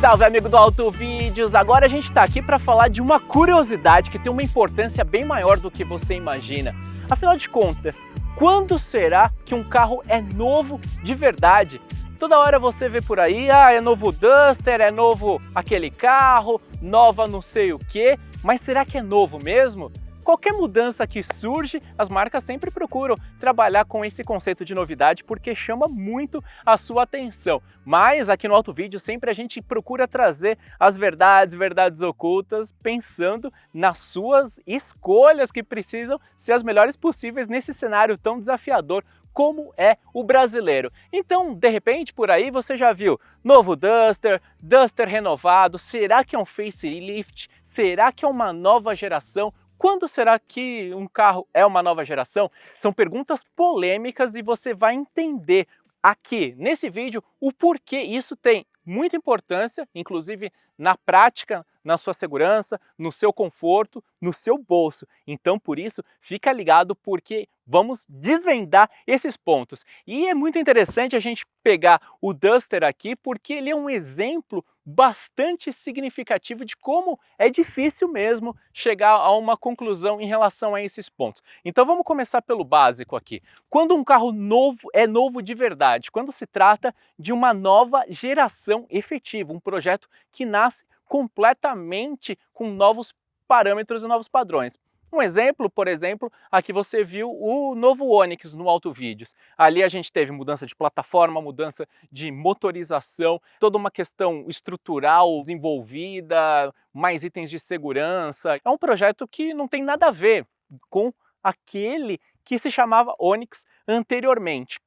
Salve, amigo do Auto Vídeos! Agora a gente está aqui para falar de uma curiosidade que tem uma importância bem maior do que você imagina. Afinal de contas, quando será que um carro é novo de verdade? Toda hora você vê por aí, é novo Duster, é novo aquele carro, nova não sei o quê, mas será que é novo mesmo? Qualquer mudança que surge, as marcas sempre procuram trabalhar com esse conceito de novidade porque chama muito a sua atenção. Mas aqui no Auto Vídeo sempre a gente procura trazer as verdades ocultas, pensando nas suas escolhas que precisam ser as melhores possíveis nesse cenário tão desafiador como é o brasileiro. Então, de repente, por aí você já viu novo Duster, Duster renovado, será que é um facelift? Será que é uma nova geração? Quando será que um carro é uma nova geração? São perguntas polêmicas e você vai entender aqui nesse vídeo o porquê isso tem muita importância, inclusive na prática, na sua segurança, no seu conforto, no seu bolso. Então, por isso, fica ligado porque vamos desvendar esses pontos. E é muito interessante a gente pegar o Duster aqui porque ele é um exemplo bastante significativo de como é difícil mesmo chegar a uma conclusão em relação a esses pontos. Então vamos começar pelo básico aqui. Quando um carro novo é novo de verdade? Quando se trata de uma nova geração efetiva, um projeto que nasce completamente com novos parâmetros e novos padrões. Um exemplo, por exemplo, aqui você viu o novo Onix no Auto Vídeos. Ali a gente teve mudança de plataforma, mudança de motorização, toda uma questão estrutural desenvolvida, mais itens de segurança. É um projeto que não tem nada a ver com aquele que se chamava Onix anteriormente.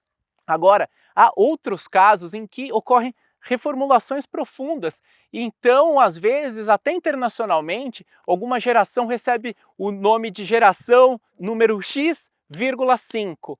Agora, há outros casos em que ocorrem reformulações profundas. Então, às vezes, até internacionalmente, alguma geração recebe o nome de geração número X,5.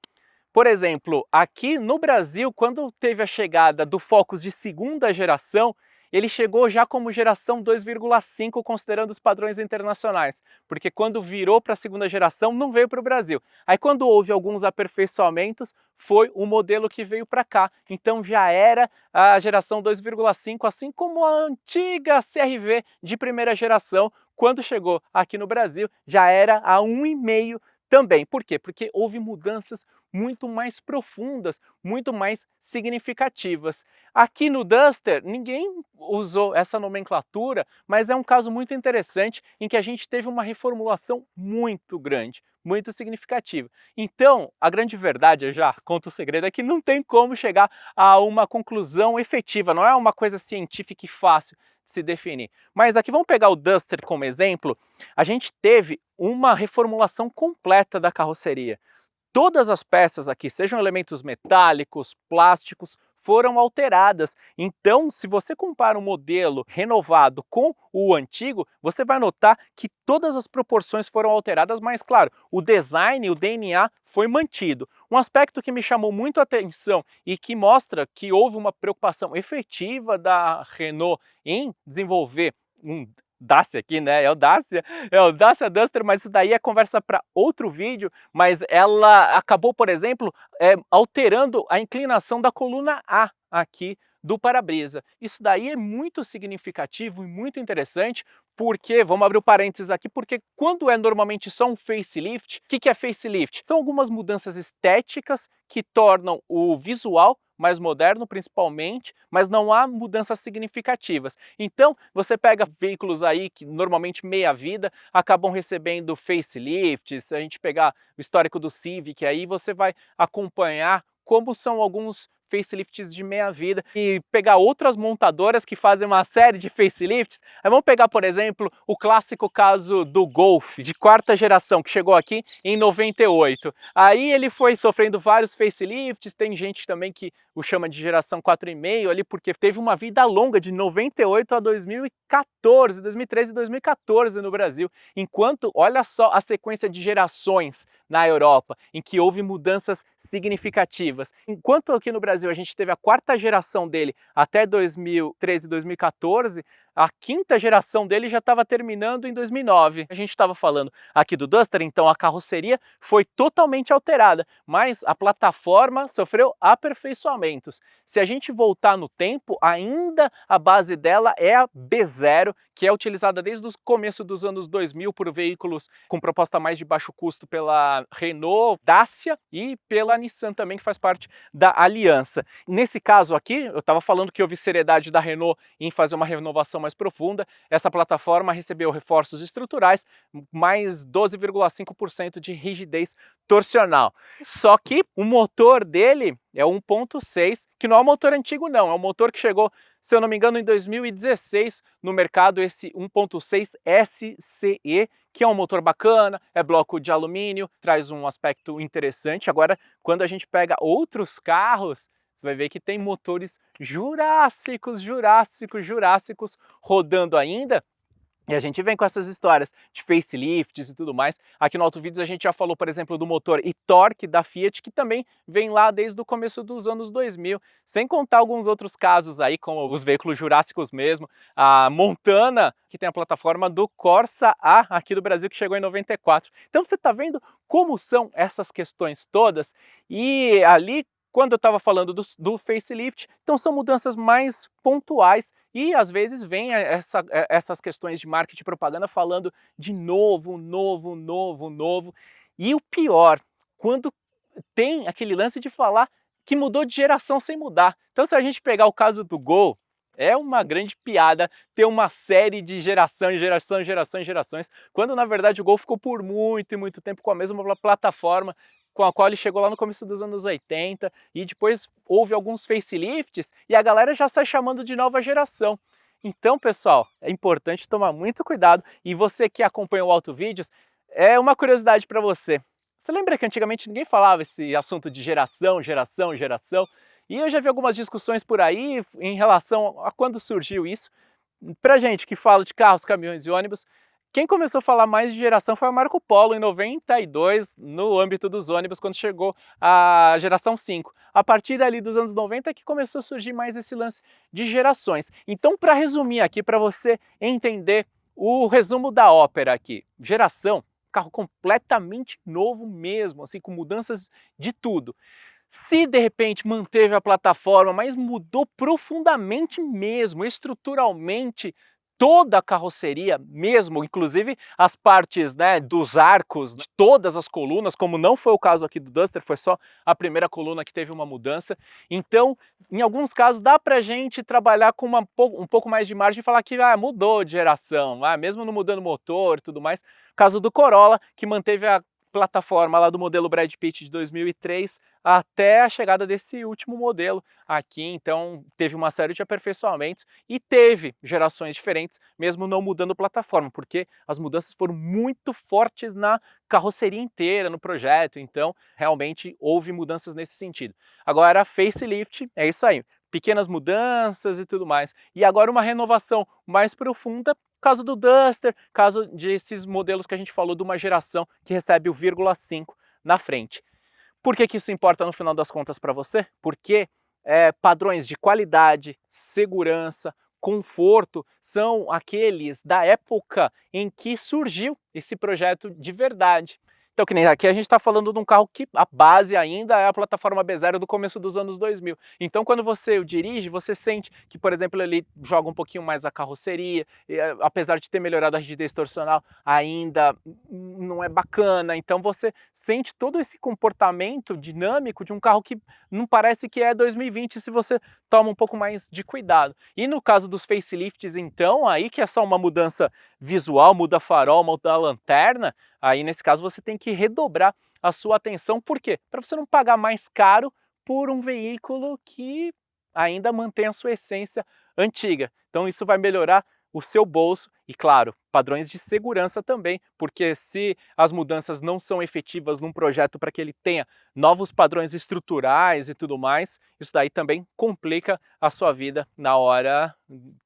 Por exemplo, aqui no Brasil, quando teve a chegada do Focus de segunda geração, ele chegou já como geração 2,5, considerando os padrões internacionais, porque quando virou para a segunda geração não veio para o Brasil. Aí quando houve alguns aperfeiçoamentos, foi o modelo que veio para cá, então já era a geração 2,5, assim como a antiga CR-V de primeira geração, quando chegou aqui no Brasil, já era a 1,5 também. Por quê? Porque houve mudanças muito mais profundas, muito mais significativas. Aqui no Duster, ninguém usou essa nomenclatura, mas é um caso muito interessante em que a gente teve uma reformulação muito grande, muito significativa. Então, a grande verdade, eu já conto o segredo, é que não tem como chegar a uma conclusão efetiva, não é uma coisa científica e fácil de se definir. Mas aqui vamos pegar o Duster como exemplo, a gente teve uma reformulação completa da carroceria. Todas as peças aqui, sejam elementos metálicos, plásticos, foram alteradas. Então, se você compara o modelo renovado com o antigo, você vai notar que todas as proporções foram alteradas, mas claro, o design, o DNA foi mantido. Um aspecto que me chamou muito a atenção e que mostra que houve uma preocupação efetiva da Renault em desenvolver um Dacia aqui, né? É o Dacia Duster, mas isso daí é conversa para outro vídeo, mas ela acabou, por exemplo, alterando a inclinação da coluna A aqui do para-brisa. Isso daí é muito significativo e muito interessante, porque, vamos abrir o parênteses aqui, porque quando é normalmente só um facelift, o que é facelift? São algumas mudanças estéticas que tornam o visual mais moderno principalmente, mas não há mudanças significativas. Então, você pega veículos aí que normalmente meia vida acabam recebendo facelift. Se a gente pegar o histórico do Civic aí, você vai acompanhar como são alguns facelifts de meia vida e pegar outras montadoras que fazem uma série de facelifts. Aí vamos pegar, por exemplo, o clássico caso do Golf de quarta geração que chegou aqui em 98. Aí ele foi sofrendo vários facelifts, tem gente também que o chama de geração 4,5 ali porque teve uma vida longa de 98 a 2014, 2013 e 2014 no Brasil. Enquanto, olha só a sequência de gerações na Europa, em que houve mudanças significativas. Enquanto aqui no Brasil a gente teve a quarta geração dele até 2013 e 2014, a quinta geração dele já estava terminando em 2009. A gente estava falando aqui do Duster, então a carroceria foi totalmente alterada, mas a plataforma sofreu aperfeiçoamentos. Se a gente voltar no tempo, ainda a base dela é a B0, que é utilizada desde o começo dos anos 2000 por veículos com proposta mais de baixo custo pela Renault, Dacia e pela Nissan também, que faz parte da aliança. Nesse caso aqui, eu estava falando que houve seriedade da Renault em fazer uma renovação mais profunda. Essa plataforma recebeu reforços estruturais, mais 12,5% de rigidez torsional. Só que o motor dele é 1.6, que não é um motor antigo não, é um motor que chegou, se eu não me engano, em 2016 no mercado, esse 1.6 SCE, que é um motor bacana, é bloco de alumínio, traz um aspecto interessante. Agora, quando a gente pega outros carros, você vai ver que tem motores jurássicos rodando ainda. E a gente vem com essas histórias de facelifts e tudo mais. Aqui no Autovídeos a gente já falou, por exemplo, do motor e-torque da Fiat, que também vem lá desde o começo dos anos 2000. Sem contar alguns outros casos aí, como os veículos jurássicos mesmo. A Montana, que tem a plataforma do Corsa A aqui do Brasil, que chegou em 94. Então você está vendo como são essas questões todas. E ali, quando eu estava falando do facelift, então são mudanças mais pontuais e às vezes vem essas questões de marketing e propaganda falando de novo. E o pior, quando tem aquele lance de falar que mudou de geração sem mudar. Então se a gente pegar o caso do Gol, é uma grande piada ter uma série de gerações, quando na verdade o Gol ficou por muito tempo com a mesma plataforma com a qual ele chegou lá no começo dos anos 80 e depois houve alguns facelifts e a galera já sai chamando de nova geração. Então, pessoal, é importante tomar muito cuidado e você que acompanha o Autovídeos, é uma curiosidade para você. Você lembra que antigamente ninguém falava esse assunto de geração? E eu já vi algumas discussões por aí em relação a quando surgiu isso. Pra gente que fala de carros, caminhões e ônibus, quem começou a falar mais de geração foi a Marco Polo em 92, no âmbito dos ônibus, quando chegou a geração 5. A partir dali dos anos 90 é que começou a surgir mais esse lance de gerações. Então, para resumir aqui, para você entender o resumo da ópera aqui, geração, carro completamente novo mesmo, assim, com mudanças de tudo. Se de repente manteve a plataforma, mas mudou profundamente mesmo, estruturalmente, toda a carroceria mesmo, inclusive as partes, né, dos arcos, de todas as colunas, como não foi o caso aqui do Duster, foi só a primeira coluna que teve uma mudança. Então, em alguns casos, dá pra gente trabalhar com um pouco mais de margem e falar que mudou de geração, mesmo não mudando o motor e tudo mais. Caso do Corolla, que manteve a plataforma lá do modelo Brad Pitt de 2003 até a chegada desse último modelo aqui, então teve uma série de aperfeiçoamentos e teve gerações diferentes, mesmo não mudando plataforma, porque as mudanças foram muito fortes na carroceria inteira, no projeto, então realmente houve mudanças nesse sentido. Agora, facelift, é isso aí, pequenas mudanças e tudo mais. E agora uma renovação mais profunda, caso do Duster, caso desses modelos que a gente falou de uma geração que recebe o 0,5 na frente. Por que isso importa no final das contas para você? Porque padrões de qualidade, segurança, conforto são aqueles da época em que surgiu esse projeto de verdade. Então, que nem aqui a gente está falando de um carro que a base ainda é a plataforma B0 do começo dos anos 2000. Então, quando você o dirige, você sente que, por exemplo, ele joga um pouquinho mais a carroceria, e, apesar de ter melhorado a rigidez torsional, ainda não é bacana. Então, você sente todo esse comportamento dinâmico de um carro que não parece que é 2020 se você toma um pouco mais de cuidado. E no caso dos facelifts, então, aí que é só uma mudança visual, muda farol, muda a lanterna, aí nesse caso você tem que redobrar a sua atenção. Por quê? Para você não pagar mais caro por um veículo que ainda mantém a sua essência antiga. Então isso vai melhorar o seu bolso e, claro, padrões de segurança também, porque se as mudanças não são efetivas num projeto para que ele tenha novos padrões estruturais e tudo mais, isso daí também complica a sua vida na hora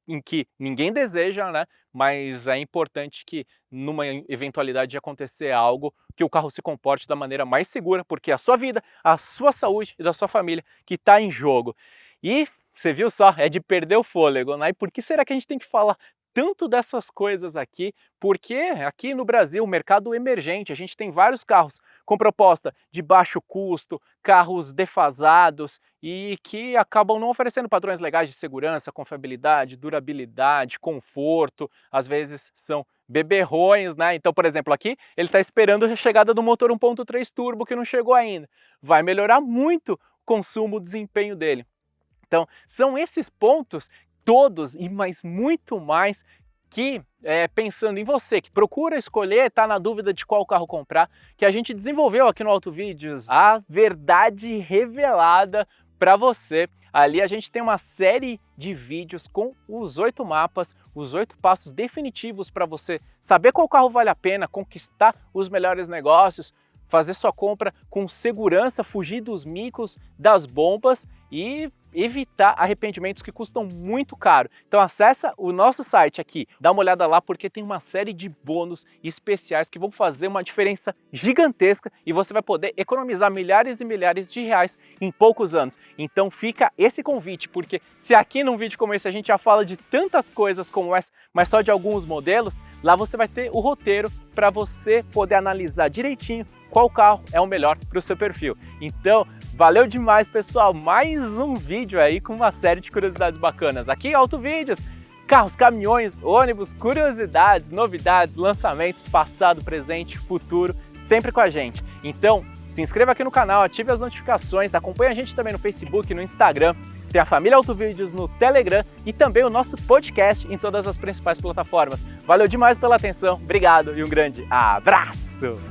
em que ninguém deseja, né? Mas é importante que numa eventualidade de acontecer algo, que o carro se comporte da maneira mais segura, porque é a sua vida, a sua saúde e da sua família que está em jogo. E você viu só, é de perder o fôlego, né? E por que será que a gente tem que falar tanto dessas coisas aqui, porque aqui no Brasil, o mercado emergente, a gente tem vários carros com proposta de baixo custo, carros defasados e que acabam não oferecendo padrões legais de segurança, confiabilidade, durabilidade, conforto, às vezes são beberrões, né? Então, por exemplo, aqui ele está esperando a chegada do motor 1.3 turbo que não chegou ainda. Vai melhorar muito o consumo, o desempenho dele. Então, são esses pontos todos e mais muito mais que, pensando em você, que procura escolher, está na dúvida de qual carro comprar, que a gente desenvolveu aqui no AutoVídeos a verdade revelada para você. Ali a gente tem uma série de vídeos com os 8 mapas, os 8 passos definitivos para você saber qual carro vale a pena, conquistar os melhores negócios, fazer sua compra com segurança, fugir dos micos, das bombas e evitar arrependimentos que custam muito caro. Então acessa o nosso site aqui, dá uma olhada lá porque tem uma série de bônus especiais que vão fazer uma diferença gigantesca e você vai poder economizar milhares e milhares de reais em poucos anos. Então fica esse convite, porque se aqui num vídeo como esse a gente já fala de tantas coisas como essa, mas só de alguns modelos, lá você vai ter o roteiro para você poder analisar direitinho qual carro é o melhor para o seu perfil. Então, valeu demais, pessoal! Mais um vídeo aí com uma série de curiosidades bacanas. Aqui, AutoVídeos, carros, caminhões, ônibus, curiosidades, novidades, lançamentos, passado, presente, futuro, sempre com a gente. Então, se inscreva aqui no canal, ative as notificações, acompanhe a gente também no Facebook, no Instagram, tem a família AutoVídeos no Telegram e também o nosso podcast em todas as principais plataformas. Valeu demais pela atenção, obrigado e um grande abraço!